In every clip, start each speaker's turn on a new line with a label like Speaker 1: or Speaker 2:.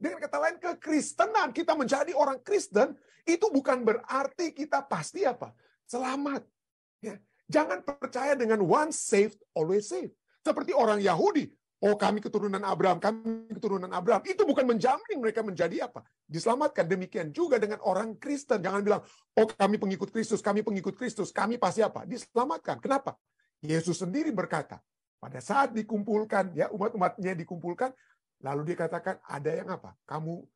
Speaker 1: Dengan kata lain, kekristenan, kita menjadi orang Kristen, itu bukan berarti kita pasti apa? Selamat. Ya. Jangan percaya dengan once saved, always saved. Seperti orang Yahudi. Oh, kami keturunan Abraham, kami keturunan Abraham. Itu bukan menjamin mereka menjadi apa? Diselamatkan. Demikian juga dengan orang Kristen. Jangan bilang, oh kami pengikut Kristus, kami pasti apa? Diselamatkan. Kenapa? Yesus sendiri berkata, pada saat dikumpulkan, ya umat-umatnya dikumpulkan, lalu dia katakan, ada yang apa? Kamu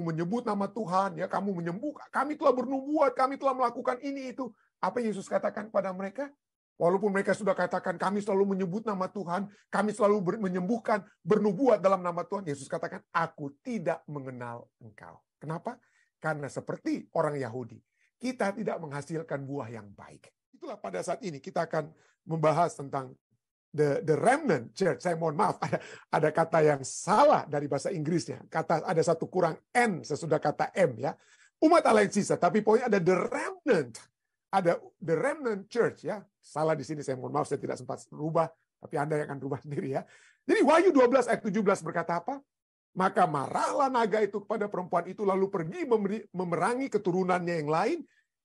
Speaker 1: menyebut nama Tuhan, ya kamu menyembuhkan, kami telah bernubuat, kami telah melakukan ini itu. Apa Yesus katakan pada mereka? Walaupun mereka sudah katakan, kami selalu menyebut nama Tuhan, kami selalu menyembuhkan, bernubuat dalam nama Tuhan. Yesus katakan, aku tidak mengenal engkau. Kenapa? Karena seperti orang Yahudi, kita tidak menghasilkan buah yang baik. Itulah pada saat ini kita akan membahas tentang the remnant church. Saya mohon maaf, ada kata yang salah dari bahasa Inggrisnya. Ada satu kurang N sesudah kata M ya. Umat Allah yang sisa, tapi pokoknya ada the remnant. Ada the remnant church ya. Salah di sini, saya mohon maaf, saya tidak sempat rubah, tapi Anda yang akan rubah sendiri ya. Jadi Wahyu 12 ayat 17 berkata apa? Maka marahlah naga itu kepada perempuan itu, lalu pergi memerangi keturunannya yang lain,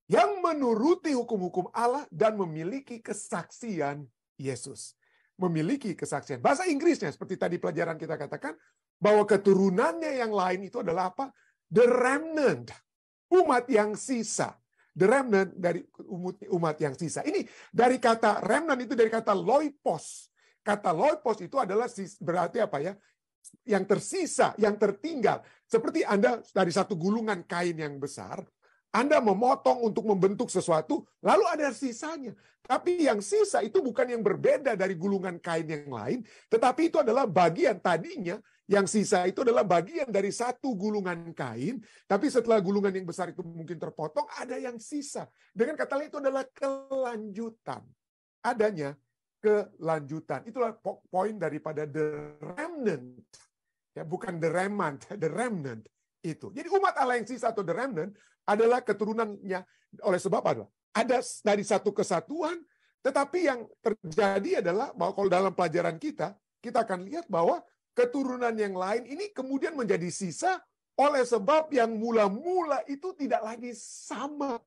Speaker 1: yang menuruti hukum-hukum Allah dan memiliki kesaksian Yesus. Memiliki kesaksian. Bahasa Inggrisnya, seperti tadi pelajaran kita katakan, bahwa keturunannya yang lain itu adalah apa? The remnant. Umat yang sisa. The remnant dari umat yang sisa. Ini dari kata remnant itu dari kata loipos. Kata loipos itu adalah berarti apa ya? Yang tersisa, yang tertinggal. Seperti Anda dari satu gulungan kain yang besar, Anda memotong untuk membentuk sesuatu, lalu ada sisanya. Tapi yang sisa itu bukan yang berbeda dari gulungan kain yang lain, tetapi itu adalah bagian tadinya, yang sisa itu adalah bagian dari satu gulungan kain, tapi setelah gulungan yang besar itu mungkin terpotong, ada yang sisa. Dengan kata lain itu adalah kelanjutan. Adanya kelanjutan. Itulah poin daripada the remnant. Ya, bukan the remnant, the remnant. Itu. Jadi umat Allah yang sisa atau the remnant adalah keturunannya oleh sebab ada dari satu kesatuan, tetapi yang terjadi adalah bahwa kalau dalam pelajaran kita akan lihat bahwa keturunan yang lain ini kemudian menjadi sisa oleh sebab yang mula-mula itu tidak lagi sama,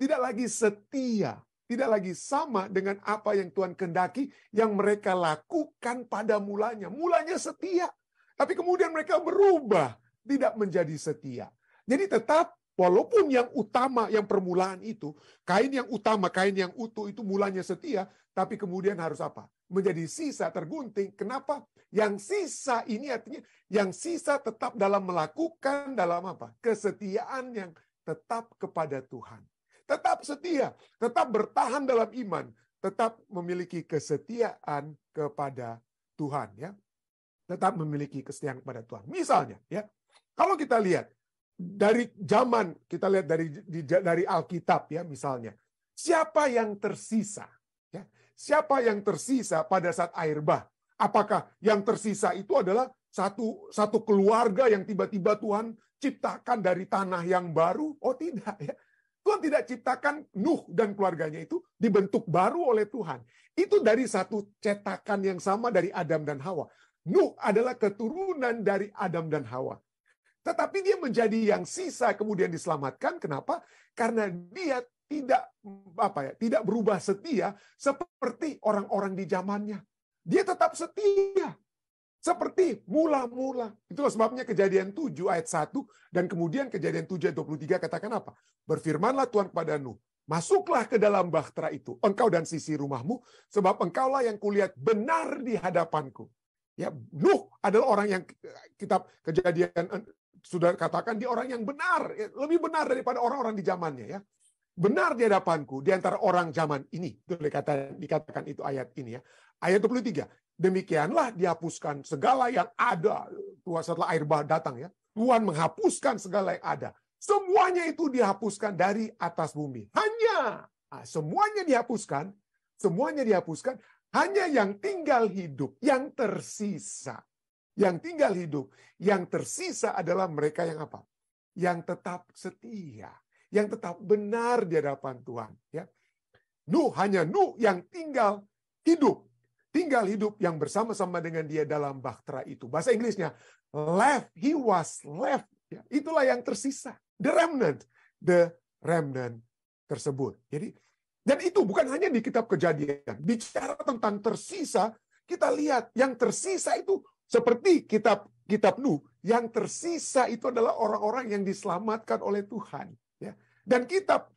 Speaker 1: tidak lagi setia, tidak lagi sama dengan apa yang Tuhan kehendaki yang mereka lakukan pada mulanya. Mulanya setia, tapi kemudian mereka berubah, tidak menjadi setia. Jadi tetap, walaupun yang utama, yang permulaan itu, kain yang utama, kain yang utuh itu mulanya setia, tapi kemudian harus apa? Menjadi sisa, tergunting. Kenapa? Yang sisa ini artinya, yang sisa tetap dalam melakukan, dalam apa? Kesetiaan yang tetap kepada Tuhan. Tetap setia, tetap bertahan dalam iman, tetap memiliki kesetiaan kepada Tuhan. Ya, tetap memiliki kesetiaan kepada Tuhan. Misalnya, ya, kalau kita lihat, dari zaman, kita lihat dari Alkitab ya misalnya. Siapa yang tersisa? Ya, siapa yang tersisa pada saat air bah? Apakah yang tersisa itu adalah satu keluarga yang tiba-tiba Tuhan ciptakan dari tanah yang baru? Oh tidak ya. Tuhan tidak ciptakan Nuh dan keluarganya itu dibentuk baru oleh Tuhan. Itu dari satu cetakan yang sama dari Adam dan Hawa. Nuh adalah keturunan dari Adam dan Hawa. Tetapi dia menjadi yang sisa kemudian diselamatkan. Kenapa? Karena dia tidak berubah setia seperti orang-orang di zamannya. Dia tetap setia seperti mula-mula. Itulah sebabnya Kejadian 7 ayat 1 dan kemudian Kejadian 7 ayat 23 katakan apa? Berfirmanlah Tuhan kepada Nuh, masuklah ke dalam bahtera itu, engkau dan sisi rumahmu, sebab engkaulah yang kulihat benar di hadapanku. Ya, Nuh adalah orang yang kitab Kejadian sudah katakan dia orang yang benar, lebih benar daripada orang-orang di zamannya ya. Benar di hadapanku di antara orang zaman ini. Itu dikatakan itu ayat ini ya. Ayat 23. Demikianlah dihapuskan segala yang ada setelah air bah datang ya. Tuhan menghapuskan segala yang ada. Semuanya itu dihapuskan dari atas bumi. Semuanya dihapuskan, hanya yang tinggal hidup, yang tersisa. Yang tinggal hidup, yang tersisa adalah mereka yang apa? Yang tetap setia, yang tetap benar di hadapan Tuhan. Ya. Hanya Nuh yang tinggal hidup. tinggal hidup yang bersama-sama dengan dia dalam bahtera itu. Bahasa Inggrisnya, he was left. Ya, itulah yang tersisa. The remnant tersebut. Jadi, dan itu bukan hanya di kitab Kejadian. Bicara tentang tersisa, kita lihat yang tersisa itu seperti kitab Nuh. Yang tersisa itu adalah orang-orang yang diselamatkan oleh Tuhan. Ya. Dan kitab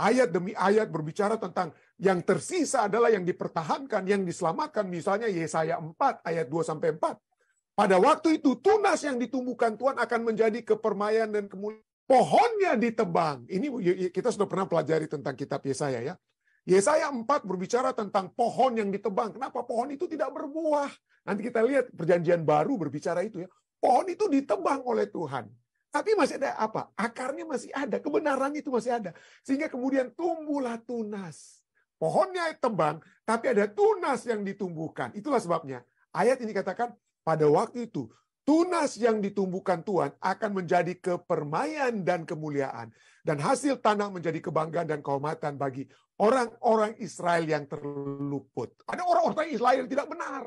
Speaker 1: ayat demi ayat berbicara tentang yang tersisa adalah yang dipertahankan, yang diselamatkan. Misalnya Yesaya 4 ayat 2-4. Pada waktu itu tunas yang ditumbuhkan Tuhan akan menjadi kepermaian dan kemuliaan. Pohonnya ditebang. Ini kita sudah pernah pelajari tentang kitab Yesaya ya. Yesaya 4 berbicara tentang pohon yang ditebang. Kenapa pohon itu tidak berbuah? Nanti kita lihat perjanjian baru berbicara itu ya. Pohon itu ditebang oleh Tuhan. Tapi masih ada apa? Akarnya masih ada, kebenarannya itu masih ada. Sehingga kemudian tumbuhlah tunas. Pohonnya tebang, tapi ada tunas yang ditumbuhkan. Itulah sebabnya ayat ini katakan, pada waktu itu, tunas yang ditumbuhkan Tuhan akan menjadi kepermaian dan kemuliaan. Dan hasil tanah menjadi kebanggaan dan kehormatan bagi orang-orang Israel yang terluput. Ada orang-orang Israel yang tidak benar.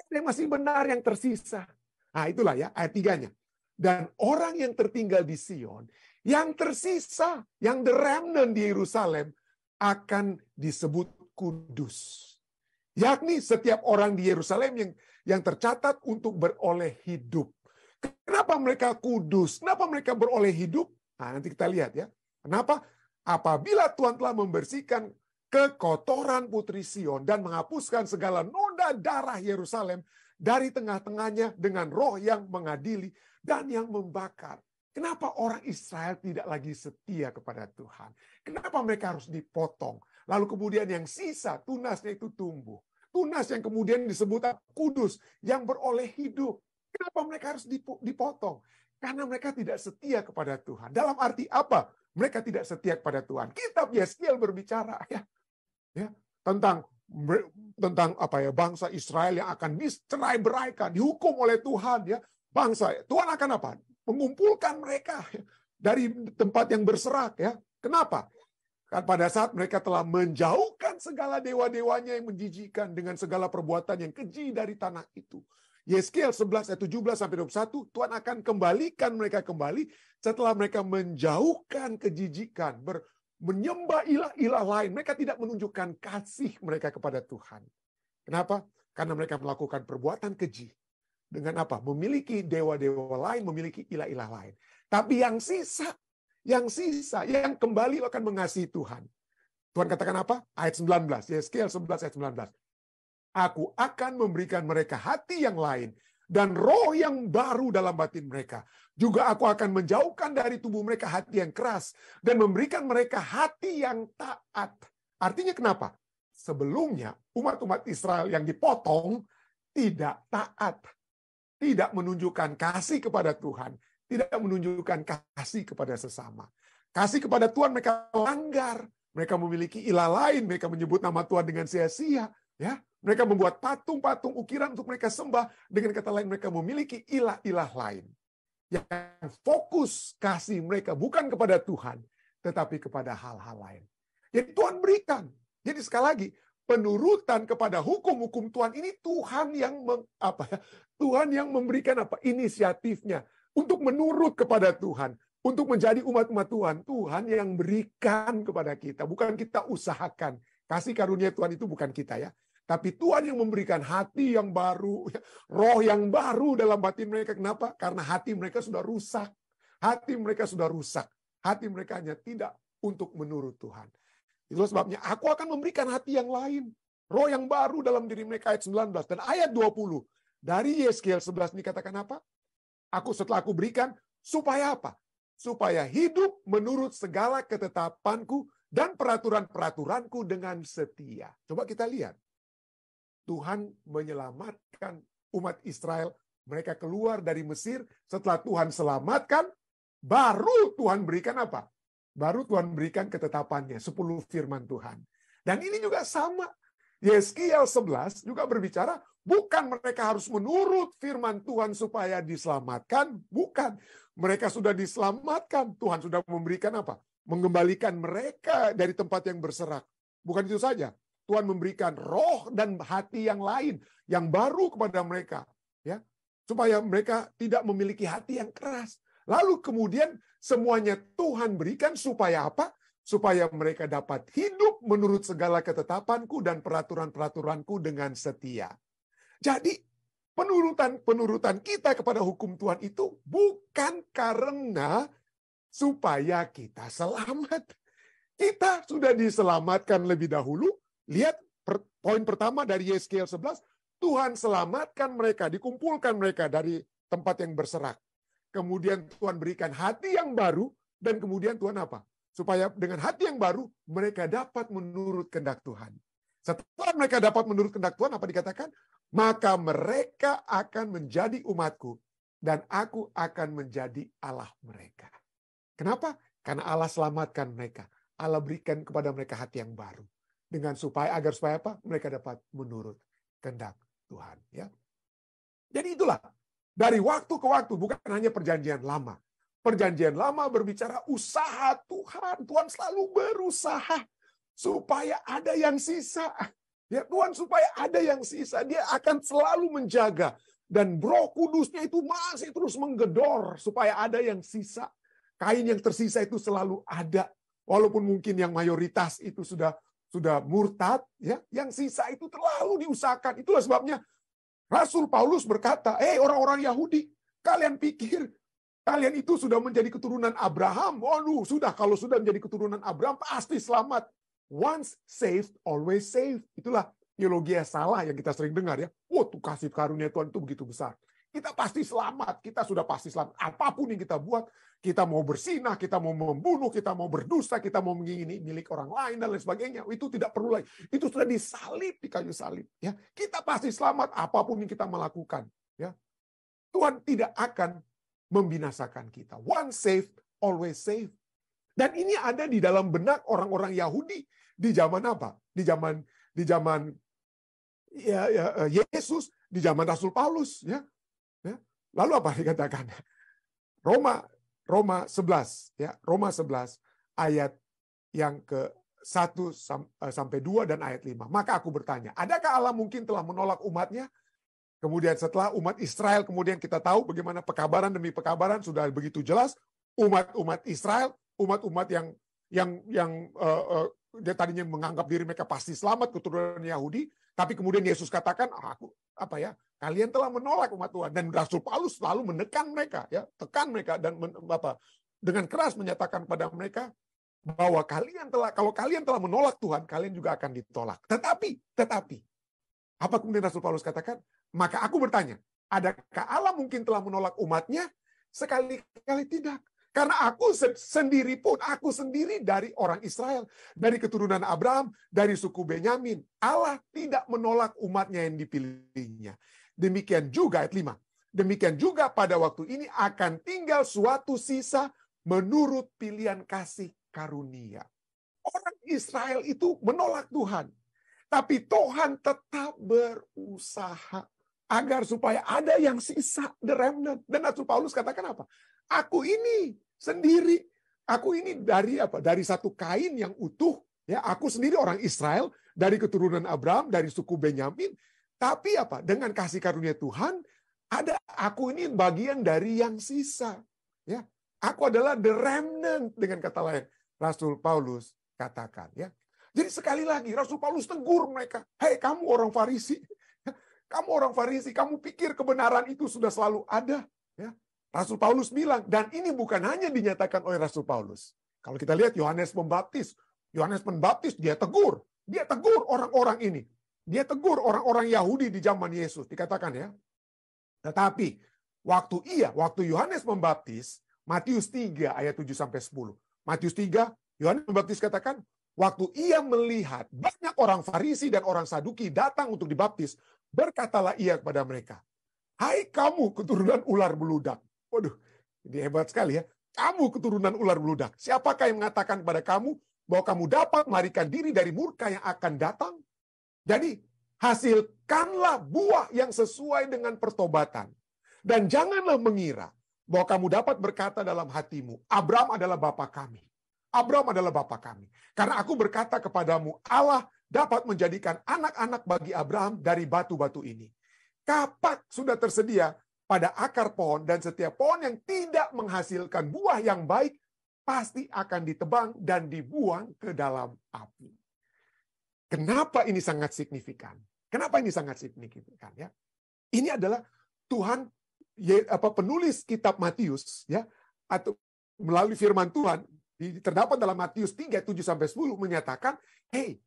Speaker 1: Yang masih benar yang tersisa. Nah itulah ya ayat 3-nya. Dan orang yang tertinggal di Sion, yang tersisa, yang the remnant di Yerusalem, akan disebut kudus. Yakni setiap orang di Yerusalem yang tercatat untuk beroleh hidup. Kenapa mereka kudus? Kenapa mereka beroleh hidup? Nah, nanti kita lihat ya. Kenapa? Apabila Tuhan telah membersihkan kekotoran putri Sion dan menghapuskan segala noda darah Yerusalem dari tengah-tengahnya dengan roh yang mengadili dan yang membakar. Kenapa orang Israel tidak lagi setia kepada Tuhan? Kenapa mereka harus dipotong? Lalu kemudian yang sisa, tunasnya itu tumbuh. Tunas yang kemudian disebut kudus, yang beroleh hidup. Kenapa mereka harus dipotong? Karena mereka tidak setia kepada Tuhan. Dalam arti apa? Mereka tidak setia kepada Tuhan. Kitab Yeskiel berbicara ya tentang apa ya, bangsa Israel yang akan dicerai-beraikan, dihukum oleh Tuhan ya. Bangsa Tuhan akan apa? Mengumpulkan mereka dari tempat yang berserak ya. Kenapa? Kan pada saat mereka telah menjauhkan segala dewa-dewanya yang menjijikkan dengan segala perbuatan yang keji dari tanah itu. Yeskiel 11 ayat 17 sampai 21, Tuhan akan kembalikan mereka kembali setelah mereka menjauhkan kejijikan, menyembah ilah-ilah lain. Mereka tidak menunjukkan kasih mereka kepada Tuhan. Kenapa? Karena mereka melakukan perbuatan keji. Dengan apa? Memiliki dewa-dewa lain, memiliki ilah-ilah lain. Tapi yang sisa, yang kembali akan mengasihi Tuhan. Tuhan katakan apa? Ayat 19, Yeskiel 11 ayat 19. Aku akan memberikan mereka hati yang lain dan roh yang baru dalam batin mereka. Juga aku akan menjauhkan dari tubuh mereka hati yang keras dan memberikan mereka hati yang taat. Artinya kenapa? Sebelumnya umat-umat Israel yang dipotong tidak taat. Tidak menunjukkan kasih kepada Tuhan. Tidak menunjukkan kasih kepada sesama. Kasih kepada Tuhan mereka langgar. Mereka memiliki ilah lain. Mereka menyebut nama Tuhan dengan sia-sia. Ya, mereka membuat patung-patung ukiran untuk mereka sembah. Dengan kata lain mereka memiliki ilah-ilah lain. Yang fokus kasih mereka bukan kepada Tuhan. Tetapi kepada hal-hal lain. Jadi Tuhan berikan. Jadi sekali lagi, penurutan kepada hukum-hukum Tuhan ini Tuhan yang memberikan inisiatifnya untuk menurut kepada Tuhan, untuk menjadi umat-umat Tuhan. Tuhan yang berikan kepada kita, bukan kita usahakan. Kasih karunia Tuhan itu bukan kita ya, tapi Tuhan yang memberikan hati yang baru, roh yang baru dalam batin mereka. Kenapa? Karena hati mereka sudah rusak. Hati mereka sudah rusak. Hati mereka hanya tidak untuk menurut Tuhan. Itulah sebabnya aku akan memberikan hati yang lain. Roh yang baru dalam diri mereka, ayat 19. Dan ayat 20. Dari Yeskiel 11 ini katakan apa? Setelah aku berikan, supaya apa? Supaya hidup menurut segala ketetapanku dan peraturan-peraturanku dengan setia. Coba kita lihat. Tuhan menyelamatkan umat Israel. Mereka keluar dari Mesir. Setelah Tuhan selamatkan, baru Tuhan berikan apa? Baru Tuhan berikan ketetapannya, 10 firman Tuhan. Dan ini juga sama. Yeskiel 11 juga berbicara, bukan mereka harus menurut firman Tuhan supaya diselamatkan. Bukan. Mereka sudah diselamatkan. Tuhan sudah memberikan apa? Mengembalikan mereka dari tempat yang berserak. Bukan itu saja. Tuhan memberikan roh dan hati yang lain, yang baru kepada mereka, ya, supaya mereka tidak memiliki hati yang keras. Lalu kemudian semuanya Tuhan berikan supaya apa? Supaya mereka dapat hidup menurut segala ketetapanku dan peraturan-peraturanku dengan setia. Jadi penurutan kita kepada hukum Tuhan itu bukan karena supaya kita selamat. Kita sudah diselamatkan lebih dahulu. Lihat poin pertama dari Yeskiel 11, Tuhan selamatkan mereka, dikumpulkan mereka dari tempat yang berserak. Kemudian Tuhan berikan hati yang baru, dan kemudian Tuhan apa? Supaya dengan hati yang baru, mereka dapat menurut kehendak Tuhan. Setelah mereka dapat menurut kehendak Tuhan, apa dikatakan? Maka mereka akan menjadi umatku, dan aku akan menjadi Allah mereka. Kenapa? Karena Allah selamatkan mereka. Allah berikan kepada mereka hati yang baru. Agar supaya apa? Mereka dapat menurut kehendak Tuhan. Ya. Jadi itulah. Dari waktu ke waktu, bukan hanya perjanjian lama. Perjanjian lama berbicara usaha Tuhan. Tuhan selalu berusaha supaya ada yang sisa. Ya, Tuhan supaya ada yang sisa. Dia akan selalu menjaga. Dan Roh Kudusnya itu masih terus menggedor supaya ada yang sisa. Kain yang tersisa itu selalu ada. Walaupun mungkin yang mayoritas itu sudah murtad, ya, yang sisa itu terlalu diusahakan. Itulah sebabnya Rasul Paulus berkata, orang-orang Yahudi, kalian pikir kalian itu sudah menjadi keturunan Abraham? Waduh, kalau sudah menjadi keturunan Abraham, pasti selamat. Once saved, always saved. Itulah teologi yang salah yang kita sering dengar, ya. Tuh kasih karunia Tuhan itu begitu besar. Kita pasti selamat, kita sudah pasti selamat. Apapun yang kita buat, kita mau bersinah, kita mau membunuh, kita mau berdusta, kita mau mengingini milik orang lain, dan lain sebagainya. Itu tidak perlu lagi. Itu sudah disalib di kayu salib. Ya. Kita pasti selamat, apapun yang kita melakukan. Ya. Tuhan tidak akan membinasakan kita. Once saved, always saved. Dan ini ada di dalam benak orang-orang Yahudi di zaman apa? Di zaman Yesus, di zaman Rasul Paulus. Ya. Lalu apa dikatakan? Roma 11, ya, Roma 11 ayat yang ke-1 sampai 2 dan ayat 5. Maka aku bertanya, adakah Allah mungkin telah menolak umatnya? Kemudian setelah umat Israel, kemudian kita tahu bagaimana pekabaran demi pekabaran sudah begitu jelas. Umat Israel, umat-umat yang dia tadinya menganggap diri mereka pasti selamat, keturunan Yahudi, tapi kemudian Yesus katakan, kalian telah menolak umat Tuhan. Dan Rasul Paulus selalu menekan mereka, ya, tekan mereka dan dengan keras menyatakan pada mereka bahwa kalau kalian telah menolak Tuhan, kalian juga akan ditolak. Tetapi apa kemudian Rasul Paulus katakan? Maka aku bertanya, adakah Allah mungkin telah menolak umatnya? Sekali-kali tidak. Karena aku sendiri dari orang Israel, dari keturunan Abraham, dari suku Benyamin. Allah tidak menolak umatnya yang dipilihnya. Demikian juga ayat 5. Demikian juga pada waktu ini akan tinggal suatu sisa menurut pilihan kasih karunia. Orang Israel itu menolak Tuhan. Tapi Tuhan tetap berusaha agar supaya ada yang sisa, the remnant. Dan Rasul Paulus katakan apa? Aku ini sendiri, aku ini dari satu kain yang utuh, ya, aku sendiri orang Israel dari keturunan Abraham, dari suku Benyamin, tapi dengan kasih karunia Tuhan, aku ini bagian dari yang sisa, ya. Aku adalah the remnant, dengan kata lain Rasul Paulus katakan, ya. Jadi sekali lagi Rasul Paulus tegur mereka, "Hei kamu orang Farisi, kamu orang Farisi, kamu pikir kebenaran itu sudah selalu ada, ya?" Rasul Paulus bilang, dan ini bukan hanya dinyatakan oleh Rasul Paulus. Kalau kita lihat Yohanes Pembaptis dia tegur orang-orang ini. Dia tegur orang-orang Yahudi di zaman Yesus, dikatakan, ya. Tetapi waktu Yohanes Pembaptis, Matius 3 ayat 7 sampai 10. Matius 3, Yohanes Pembaptis katakan, waktu ia melihat banyak orang Farisi dan orang Saduki datang untuk dibaptis, berkatalah ia kepada mereka, "Hai kamu keturunan ular beludak." Waduh, ini hebat sekali, ya. Kamu keturunan ular beludak. Siapakah yang mengatakan kepada kamu bahwa kamu dapat melarikan diri dari murka yang akan datang? Jadi, hasilkanlah buah yang sesuai dengan pertobatan. Dan janganlah mengira bahwa kamu dapat berkata dalam hatimu, Abraham adalah bapa kami. Abraham adalah bapa kami. Karena aku berkata kepadamu, Allah dapat menjadikan anak-anak bagi Abraham dari batu-batu ini. Kapak sudah tersedia pada akar pohon, dan setiap pohon yang tidak menghasilkan buah yang baik pasti akan ditebang dan dibuang ke dalam api. Kenapa ini sangat signifikan? Kenapa ini sangat signifikan? Ya, ini adalah Tuhan, penulis kitab Matius, ya, atau melalui firman Tuhan terdapat dalam Matius 3:7-10 menyatakan, hey,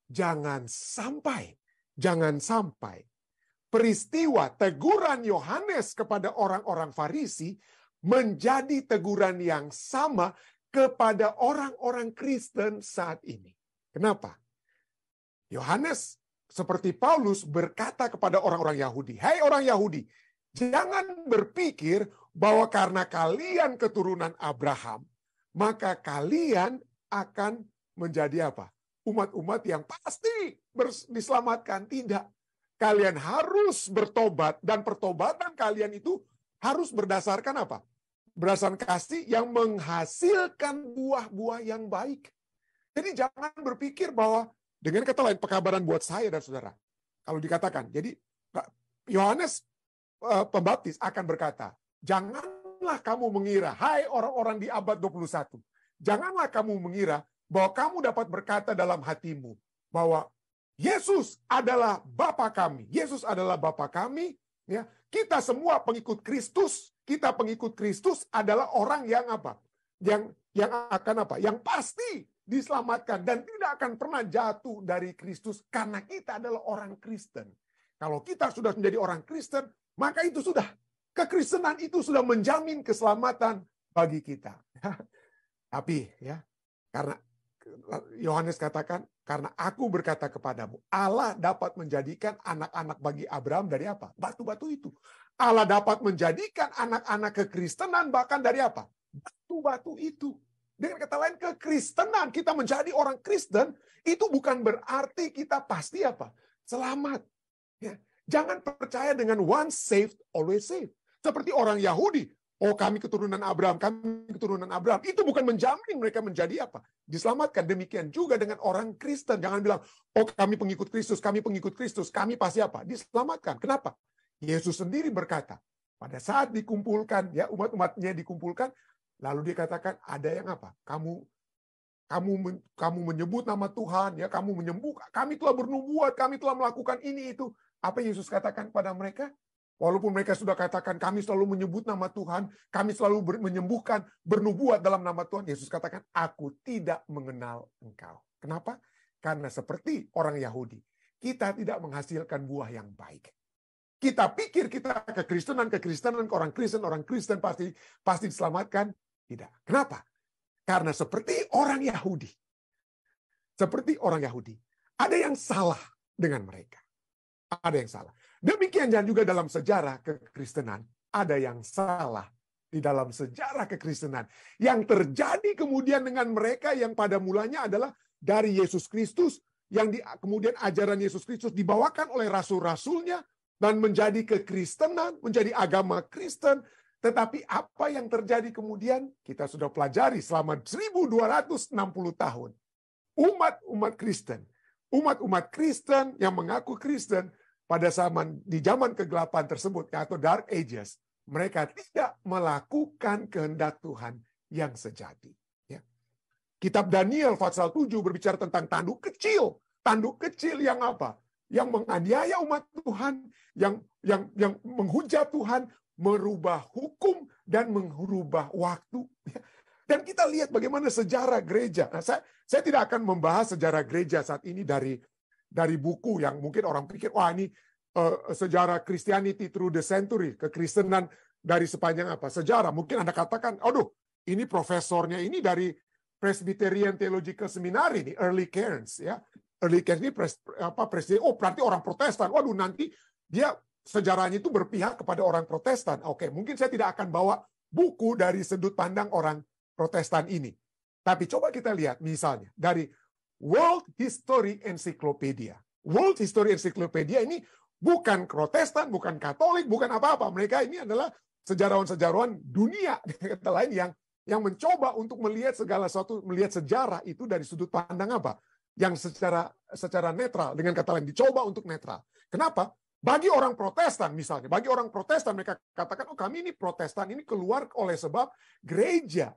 Speaker 1: jangan sampai peristiwa teguran Yohanes kepada orang-orang Farisi menjadi teguran yang sama kepada orang-orang Kristen saat ini. Kenapa? Yohanes seperti Paulus berkata kepada orang-orang Yahudi, "Hai orang Yahudi, jangan berpikir bahwa karena kalian keturunan Abraham, maka kalian akan menjadi apa? Umat-umat yang pasti diselamatkan." Tidak. Kalian harus bertobat, dan pertobatan kalian itu harus berdasarkan apa? Berdasarkan kasih yang menghasilkan buah-buah yang baik. Jadi jangan berpikir bahwa, dengan kata lain, pekabaran buat saya dan saudara. Kalau dikatakan, jadi Yohanes Pembaptis akan berkata, janganlah kamu mengira, hai orang-orang di abad 21, janganlah kamu mengira bahwa kamu dapat berkata dalam hatimu bahwa Yesus adalah Bapa kami. Yesus adalah Bapa kami. Ya, kita semua pengikut Kristus. Kita pengikut Kristus adalah orang yang apa? Yang akan apa? Yang pasti diselamatkan dan tidak akan pernah jatuh dari Kristus karena kita adalah orang Kristen. Kalau kita sudah menjadi orang Kristen, maka itu sudah, kekristenan itu sudah menjamin keselamatan bagi kita. Tapi ya, karena Yohanes katakan, karena aku berkata kepadamu, Allah dapat menjadikan anak-anak bagi Abraham dari apa? Batu-batu itu. Allah dapat menjadikan anak-anak kekristenan bahkan dari apa? Batu-batu itu. Dengan kata lain, kekristenan, kita menjadi orang Kristen, itu bukan berarti kita pasti apa? Selamat. Ya. Jangan percaya dengan once saved, always saved. Seperti orang Yahudi. Oh, kami keturunan Abraham, kami keturunan Abraham. Itu bukan menjamin mereka menjadi apa? Diselamatkan. Demikian juga dengan orang Kristen. Jangan bilang, oh kami pengikut Kristus, kami pasti apa? Diselamatkan. Kenapa? Yesus sendiri berkata, pada saat dikumpulkan, ya umat-umatnya dikumpulkan, lalu dia katakan, ada yang apa? Kamu menyebut nama Tuhan, ya kamu menyembuhkan, kami telah bernubuat, kami telah melakukan ini itu. Apa Yesus katakan pada mereka? Walaupun mereka sudah katakan, kami selalu menyebut nama Tuhan, kami selalu menyembuhkan, bernubuat dalam nama Tuhan. Yesus katakan, aku tidak mengenal engkau. Kenapa? Karena seperti orang Yahudi, kita tidak menghasilkan buah yang baik. Kita pikir kita kekristenan orang Kristen pasti diselamatkan. Tidak. Kenapa? Karena seperti orang Yahudi. Ada yang salah dengan mereka. Ada yang salah. Demikian juga dalam sejarah kekristenan, ada yang salah di dalam sejarah kekristenan. Yang terjadi kemudian dengan mereka yang pada mulanya adalah dari Yesus Kristus, yang kemudian ajaran Yesus Kristus dibawakan oleh rasul-rasulnya, dan menjadi kekristenan, menjadi agama Kristen. Tetapi apa yang terjadi kemudian, kita sudah pelajari selama 1260 tahun. Umat-umat Kristen yang mengaku Kristen, pada di zaman kegelapan tersebut, atau Dark Ages, mereka tidak melakukan kehendak Tuhan yang sejati. Ya. Kitab Daniel pasal 7 berbicara tentang tanduk kecil yang apa? Yang menganiaya umat Tuhan, yang menghujat Tuhan, merubah hukum dan merubah waktu. Dan kita lihat bagaimana sejarah gereja. Nah, saya tidak akan membahas sejarah gereja saat ini dari buku yang mungkin orang pikir, wah ini sejarah Christianity through the century, kekristenan dari sepanjang apa sejarah. Mungkin Anda katakan, aduh, ini profesornya ini dari Presbyterian Theological Seminary, ini Early Cairns, ya. Early Cairns ini presiden, oh berarti orang Protestan. Waduh, nanti dia sejarahnya itu berpihak kepada orang Protestan. Oke, mungkin saya tidak akan bawa buku dari sudut pandang orang Protestan ini. Tapi coba kita lihat misalnya dari World History Encyclopedia. World History Encyclopedia ini bukan Protestan, bukan Katolik, bukan apa-apa. Mereka ini adalah sejarawan-sejarawan dunia, kata lain, yang mencoba untuk melihat segala sesuatu, melihat sejarah itu dari sudut pandang apa? yang secara netral, dengan kata lain dicoba untuk netral. Kenapa? Bagi orang Protestan misalnya, bagi orang Protestan mereka katakan, oh kami ini Protestan ini keluar oleh sebab gereja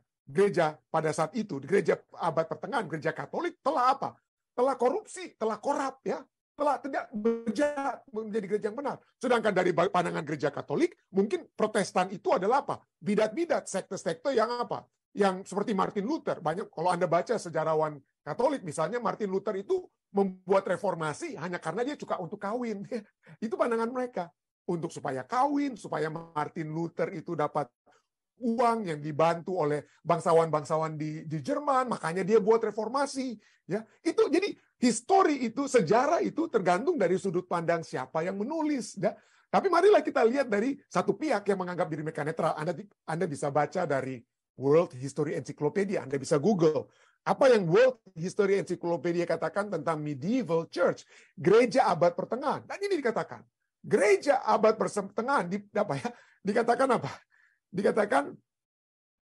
Speaker 1: pada saat itu, gereja abad pertengahan, gereja Katolik telah apa? Telah korupsi, telah korup ya, telah tidak berjalan menjadi gereja yang benar. Sedangkan dari pandangan gereja Katolik, mungkin Protestan itu adalah apa? Bidat-bidat, sekte-sekte yang apa? Yang seperti Martin Luther. Banyak kalau Anda baca sejarawan Katolik misalnya, Martin Luther itu membuat reformasi hanya karena dia suka untuk kawin. Itu pandangan mereka. Untuk supaya kawin, supaya Martin Luther itu dapat uang yang dibantu oleh bangsawan-bangsawan di Jerman, makanya dia buat reformasi. Ya, itu jadi histori itu, sejarah itu tergantung dari sudut pandang siapa yang menulis. Ya. Tapi marilah kita lihat dari satu pihak yang menganggap diri mereka netral. Anda bisa baca dari World History Encyclopedia, Anda bisa Google. Apa yang World History Encyclopedia katakan tentang medieval church, gereja abad pertengahan. Dan ini dikatakan, gereja abad pertengahan dikatakan apa? Dikatakan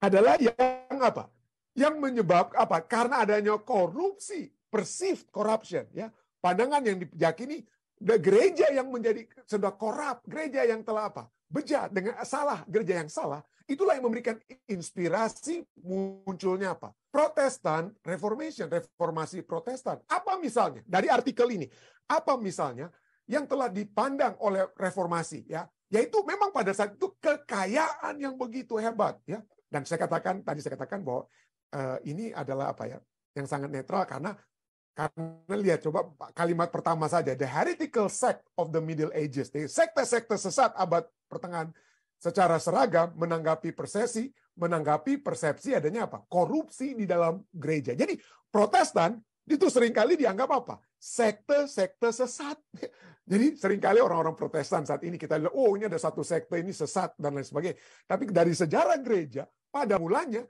Speaker 1: adalah yang apa? Yang menyebabkan apa? Karena adanya korupsi, perceived corruption, ya. Pandangan yang diyakini gereja yang menjadi sudah korup, gereja yang telah apa? Bejat dengan salah, gereja yang salah, itulah yang memberikan inspirasi munculnya apa? Protestan Reformation, reformasi Protestan. Apa misalnya? Dari artikel ini, apa misalnya yang telah dipandang oleh reformasi, ya? Yaitu memang pada saat itu kekayaan yang begitu hebat, ya. Dan tadi saya katakan bahwa ini adalah apa ya? Yang sangat netral karena lihat coba kalimat pertama saja, the heretical sect of the Middle Ages, sekte-sekte sesat abad pertengahan secara seragam menanggapi persepsi adanya apa? Korupsi di dalam gereja. Jadi Protestan itu seringkali dianggap apa? Sekte-sekte sesat. Jadi seringkali orang-orang Protestan saat ini kita lihat, oh ini ada satu sekte ini sesat dan lain sebagainya. Tapi dari sejarah gereja, pada mulanya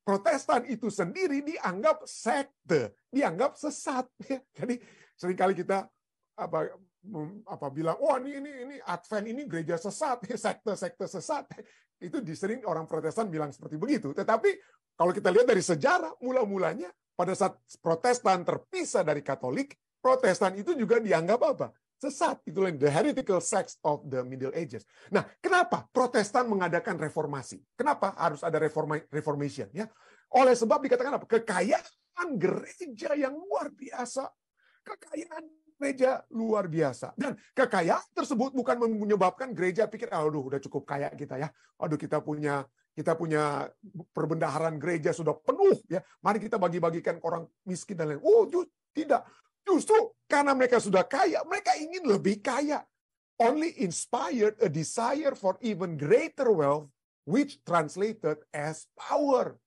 Speaker 1: Protestan itu sendiri dianggap sekte, dianggap sesat. Jadi seringkali kita bilang, oh ini Advent ini gereja sesat, sekte sesat. Itu sering orang Protestan bilang seperti begitu. Tetapi kalau kita lihat dari sejarah, mula-mulanya pada saat Protestan terpisah dari Katolik, Protestan itu juga dianggap apa? Sesat. Itulah the heretical sect of the Middle Ages. Nah, kenapa Protestan mengadakan reformasi? Kenapa harus ada reformation? Ya, oleh sebab dikatakan apa? Kekayaan gereja yang luar biasa. Kekayaan gereja luar biasa. Dan kekayaan tersebut bukan menyebabkan gereja pikir, aduh udah cukup kaya kita ya. Aduh kita punya perbendaharaan gereja sudah penuh ya. Mari kita bagi-bagikan ke orang miskin dan lain. Oh, tidak. Justru karena mereka sudah kaya, mereka ingin lebih kaya. Only inspired a desire for even greater wealth, which translated as power.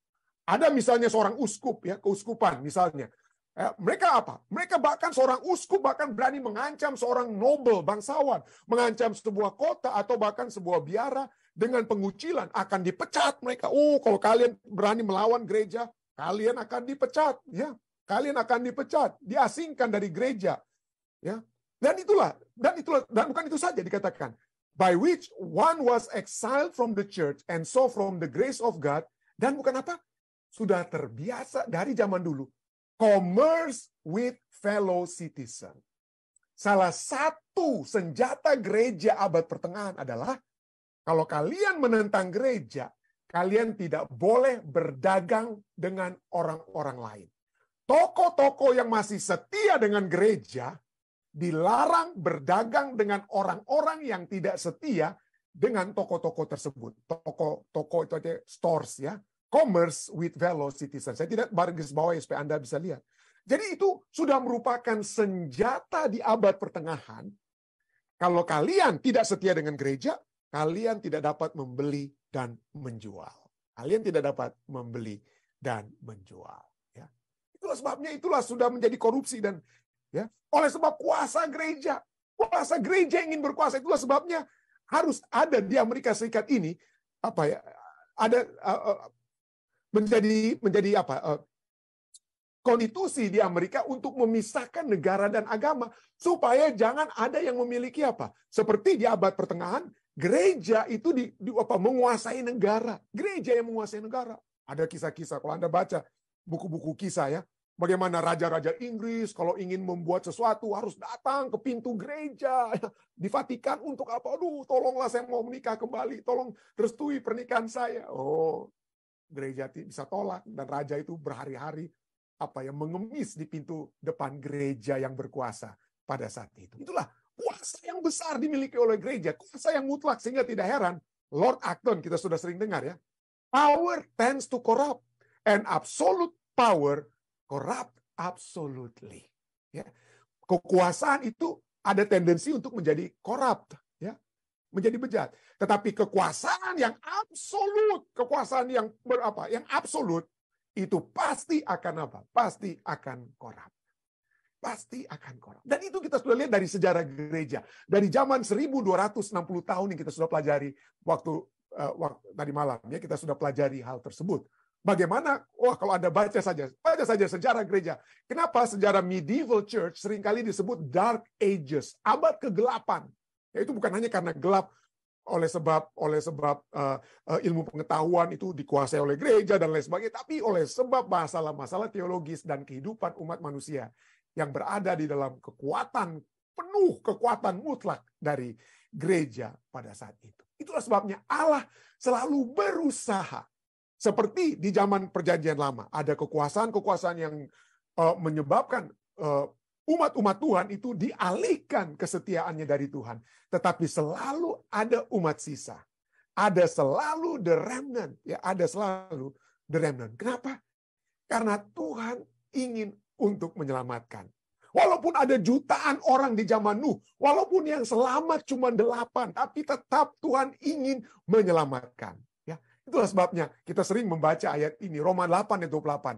Speaker 1: Ada misalnya seorang uskup ya, keuskupan misalnya. Mereka apa? Mereka bahkan seorang uskup bahkan berani mengancam seorang nobel bangsawan, mengancam sebuah kota atau bahkan sebuah biara dengan pengucilan, akan dipecat mereka. Oh, kalau kalian berani melawan gereja, kalian akan dipecat, ya. Kalian akan dipecat, diasingkan dari gereja, ya. Dan bukan itu saja dikatakan, by which one was exiled from the church and so from the grace of God, dan bukan apa? Sudah terbiasa dari zaman dulu commerce with fellow citizen. Salah satu senjata gereja abad pertengahan adalah kalau kalian menentang gereja, kalian tidak boleh berdagang dengan orang-orang lain. Toko-toko yang masih setia dengan gereja dilarang berdagang dengan orang-orang yang tidak setia dengan toko-toko tersebut. Toko-toko itu aja stores ya. Commerce with fellow citizens. Saya tidak garis bawahi supaya Anda bisa lihat. Jadi itu sudah merupakan senjata di abad pertengahan. Kalau kalian tidak setia dengan gereja, kalian tidak dapat membeli dan menjual. Kalian tidak dapat membeli dan menjual. Ya. Itulah sebabnya sudah menjadi korupsi dan ya. Oleh sebab kuasa gereja ingin berkuasa. Itulah sebabnya harus ada di Amerika Serikat ini menjadi konstitusi di Amerika untuk memisahkan negara dan agama supaya jangan ada yang memiliki seperti di abad pertengahan gereja itu menguasai negara. Gereja yang menguasai negara. Ada kisah-kisah kalau Anda baca buku-buku kisah ya. Bagaimana raja-raja Inggris kalau ingin membuat sesuatu harus datang ke pintu gereja di Vatikan untuk apa? Aduh, tolonglah saya mau menikah kembali, tolong restui pernikahan saya. Oh, gereja bisa tolak dan raja itu berhari-hari mengemis di pintu depan gereja yang berkuasa pada saat itu. Itulah kuasa yang besar dimiliki oleh gereja, kuasa yang mutlak, sehingga tidak heran Lord Acton kita sudah sering dengar ya. Power tends to corrupt and absolute power corrupt absolutely. Ya. Kekuasaan itu ada tendensi untuk menjadi corrupt, ya, menjadi bejat. Tetapi kekuasaan yang absolut, kekuasaan yang yang absolut itu pasti akan apa? Pasti akan corrupt. Pasti akan corrupt. Dan itu kita sudah lihat dari sejarah gereja. Dari zaman 1260 tahun yang kita sudah pelajari waktu tadi malam, ya, kita sudah pelajari hal tersebut. Bagaimana? Kalau Anda baca saja sejarah gereja. Kenapa sejarah medieval church seringkali disebut dark ages, abad kegelapan? Ya, itu bukan hanya karena gelap oleh sebab ilmu pengetahuan itu dikuasai oleh gereja dan lain sebagainya, tapi oleh sebab masalah-masalah teologis dan kehidupan umat manusia yang berada di dalam penuh kekuatan mutlak dari gereja pada saat itu. Itulah sebabnya Allah selalu berusaha. Seperti di zaman Perjanjian Lama, ada kekuasaan-kekuasaan yang menyebabkan umat-umat Tuhan itu dialihkan kesetiaannya dari Tuhan. Tetapi selalu ada umat sisa. Ada selalu the remnant. Ya, ada selalu the remnant. Kenapa? Karena Tuhan ingin untuk menyelamatkan. Walaupun ada jutaan orang di zaman Nuh, walaupun yang selamat cuma 8, tapi tetap Tuhan ingin menyelamatkan. Itulah sebabnya kita sering membaca ayat ini, Roma 8 ayat 28.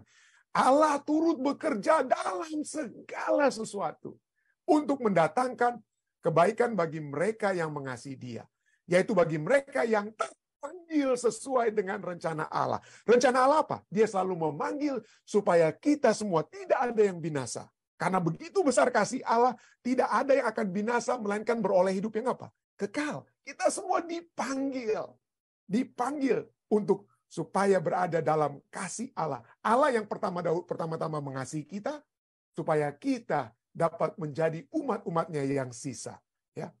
Speaker 1: Allah turut bekerja dalam segala sesuatu untuk mendatangkan kebaikan bagi mereka yang mengasihi Dia, yaitu bagi mereka yang terpanggil sesuai dengan rencana Allah. Rencana Allah apa? Dia selalu memanggil supaya kita semua tidak ada yang binasa. Karena begitu besar kasih Allah, tidak ada yang akan binasa melainkan beroleh hidup yang apa? Kekal. Kita semua dipanggil untuk supaya berada dalam kasih Allah. Allah yang pertama-tama mengasihi kita, supaya kita dapat menjadi umat-umatnya yang sisa. Ya.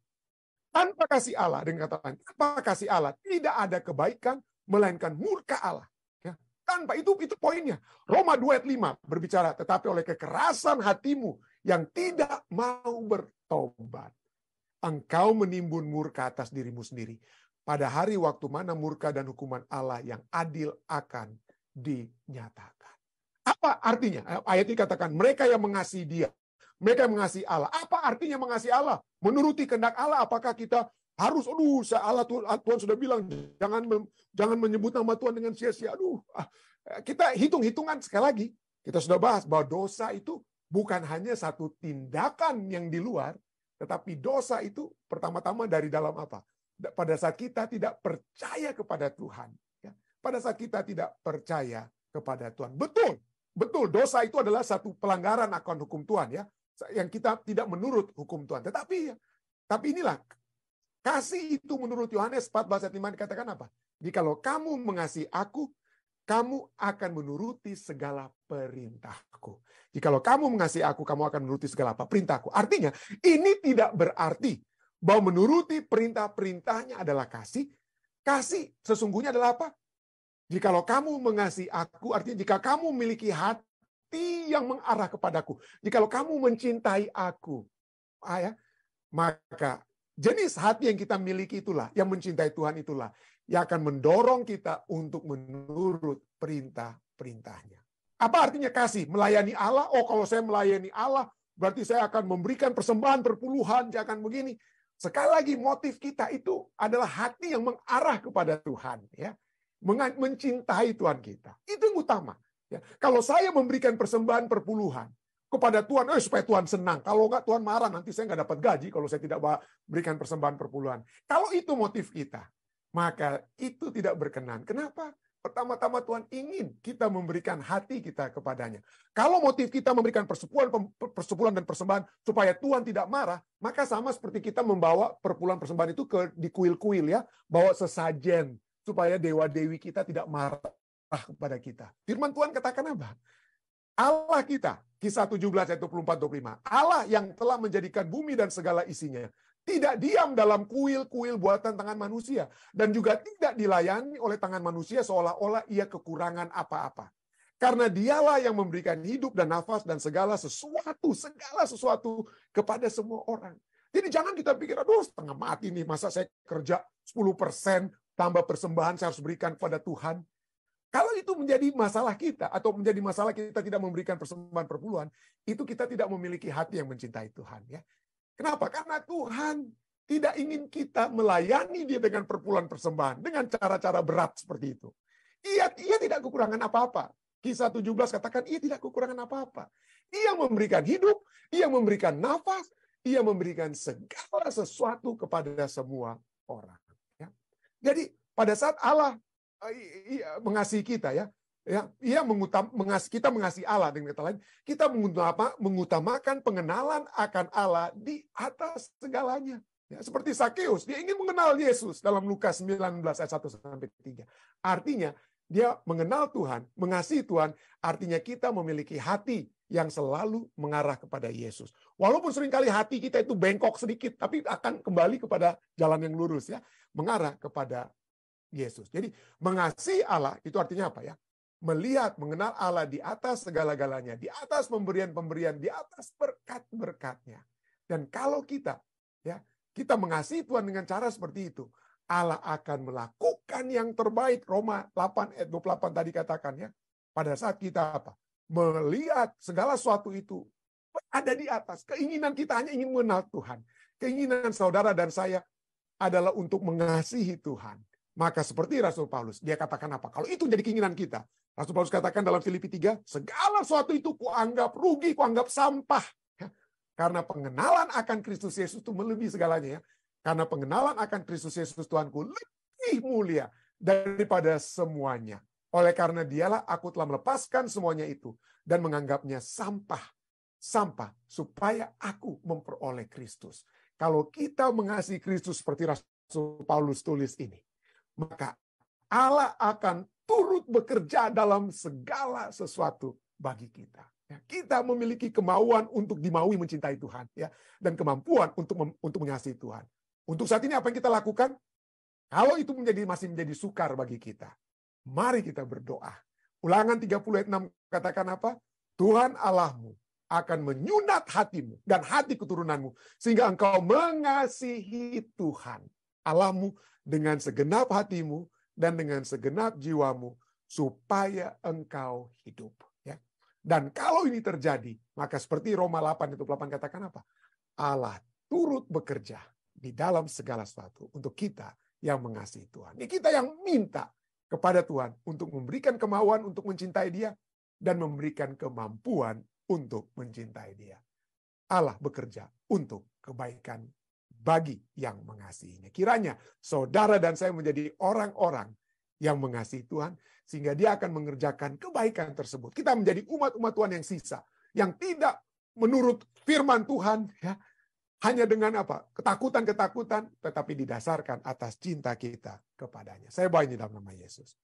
Speaker 1: Tanpa kasih Allah, dengan kata lain, tanpa kasih Allah, tidak ada kebaikan, melainkan murka Allah. Ya. Tanpa itu poinnya. Roma 2 ayat 5 berbicara, tetapi oleh kekerasan hatimu yang tidak mau bertobat, engkau menimbun murka atas dirimu sendiri. Pada hari waktu mana murka dan hukuman Allah yang adil akan dinyatakan. Apa artinya? Ayat ini katakan, mereka yang mengasihi Dia, mereka yang mengasihi Allah. Apa artinya mengasihi Allah? Menuruti kehendak Allah. Apakah kita harus, Tuhan sudah bilang, jangan menyebut nama Tuhan dengan sia-sia. Kita hitung-hitungan sekali lagi. Kita sudah bahas bahwa dosa itu bukan hanya satu tindakan yang di luar, tetapi dosa itu pertama-tama dari dalam apa? Pada saat kita tidak percaya kepada Tuhan. Ya. Pada saat kita tidak percaya kepada Tuhan. Betul, dosa itu adalah satu pelanggaran akan hukum Tuhan, ya, yang kita tidak menurut hukum Tuhan. Tapi inilah, kasih itu menurut Yohanes 14 ayat 5 dikatakan apa? Jikalau kamu mengasihi aku, kamu akan menuruti segala perintahku. Jikalau kamu mengasihi aku, kamu akan menuruti segala perintahku. Artinya, ini tidak berarti bahwa menuruti perintah-perintahnya adalah kasih. Kasih sesungguhnya adalah apa? Jikalau kamu mengasihi aku, artinya jika kamu memiliki hati yang mengarah kepadaku, jikalau kamu mencintai aku, maka jenis hati yang kita miliki itulah, yang mencintai Tuhan itulah, yang akan mendorong kita untuk menurut perintah-perintahnya. Apa artinya kasih? Melayani Allah. Kalau saya melayani Allah, berarti saya akan memberikan persembahan berpuluhan, saya akan begini. Sekali lagi, motif kita itu adalah hati yang mengarah kepada Tuhan, ya, mencintai Tuhan kita. Itu yang utama. Ya. Kalau saya memberikan persembahan perpuluhan kepada Tuhan, supaya Tuhan senang. Kalau enggak, Tuhan marah, nanti saya nggak dapat gaji kalau saya tidak berikan persembahan perpuluhan. Kalau itu motif kita, maka itu tidak berkenan. Kenapa? Pertama-tama Tuhan ingin kita memberikan hati kita kepadanya. Kalau motif kita memberikan persepuluhan dan persembahan supaya Tuhan tidak marah, maka sama seperti kita membawa perpuluhan persembahan itu di kuil-kuil, ya, bawa sesajen supaya dewa-dewi kita tidak marah kepada kita. Firman Tuhan katakan apa? Allah kita, Kisah 17 ayat 24-25. Allah yang telah menjadikan bumi dan segala isinya tidak diam dalam kuil-kuil buatan tangan manusia dan juga tidak dilayani oleh tangan manusia seolah-olah ia kekurangan apa-apa. Karena dialah yang memberikan hidup dan nafas dan segala sesuatu kepada semua orang. Jadi jangan kita pikir, aduh setengah mati nih, masa saya kerja 10% tambah persembahan saya harus berikan kepada Tuhan. Kalau itu menjadi masalah kita, atau menjadi masalah kita tidak memberikan persembahan perpuluhan, itu kita tidak memiliki hati yang mencintai Tuhan. Ya. Kenapa? Karena Tuhan tidak ingin kita melayani Dia dengan perpuluhan persembahan, dengan cara-cara berat seperti itu. Ia tidak kekurangan apa-apa. Kisah 17 katakan, ia tidak kekurangan apa-apa. Ia memberikan hidup, ia memberikan nafas, ia memberikan segala sesuatu kepada semua orang. Ya. Jadi pada saat Allah mengasihi kita, kita mengasihi Allah, dengan kata lain, kita mengutamakan pengenalan akan Allah di atas segalanya. Ya, seperti Sakeus, dia ingin mengenal Yesus dalam Lukas 19 ayat 1-3. Artinya, dia mengenal Tuhan, mengasihi Tuhan, artinya kita memiliki hati yang selalu mengarah kepada Yesus. Walaupun seringkali hati kita itu bengkok sedikit, tapi akan kembali kepada jalan yang lurus, ya, mengarah kepada Yesus. Jadi mengasihi Allah itu artinya apa ya? Melihat, mengenal Allah di atas segala-galanya, di atas pemberian-pemberian, di atas berkat-berkatnya. Dan kalau kita mengasihi Tuhan dengan cara seperti itu, Allah akan melakukan yang terbaik. Roma 8 ayat 28 tadi katakan, ya. Pada saat kita melihat segala sesuatu itu ada di atas. Keinginan kita hanya ingin mengenal Tuhan. Keinginan saudara dan saya adalah untuk mengasihi Tuhan. Maka seperti Rasul Paulus, dia katakan apa? Kalau itu jadi keinginan kita. Rasul Paulus katakan dalam Filipi 3, segala sesuatu itu kuanggap rugi, kuanggap sampah. Ya. Karena pengenalan akan Kristus Yesus itu melebihi segalanya, ya. Karena pengenalan akan Kristus Yesus Tuhanku lebih mulia daripada semuanya. Oleh karena dialah aku telah melepaskan semuanya itu dan menganggapnya sampah supaya aku memperoleh Kristus. Kalau kita mengasihi Kristus seperti Rasul Paulus tulis ini, maka Allah akan turut bekerja dalam segala sesuatu bagi kita. Kita memiliki kemauan untuk dimaui mencintai Tuhan, ya, dan kemampuan untuk mengasihi Tuhan. Untuk saat ini apa yang kita lakukan? Kalau itu masih menjadi sukar bagi kita, mari kita berdoa. Ulangan 30 ayat 6 katakan apa? Tuhan Allahmu akan menyunat hatimu dan hati keturunanmu, sehingga engkau mengasihi Tuhan Allahmu dengan segenap hatimu dan dengan segenap jiwamu, supaya engkau hidup. Ya. Dan kalau ini terjadi, maka seperti Roma 8 ayat 8 katakan apa? Allah turut bekerja di dalam segala sesuatu untuk kita yang mengasihi Tuhan. Ini kita yang minta kepada Tuhan untuk memberikan kemauan untuk mencintai Dia dan memberikan kemampuan untuk mencintai Dia. Allah bekerja untuk kebaikan bagi yang mengasihinya. Kiranya saudara dan saya menjadi orang-orang yang mengasihi Tuhan, sehingga Dia akan mengerjakan kebaikan tersebut. Kita menjadi umat-umat Tuhan yang sisa, yang tidak menurut firman Tuhan, ya, hanya dengan apa? Ketakutan-ketakutan, tetapi didasarkan atas cinta kita kepadanya. Saya bawa ini dalam nama Yesus.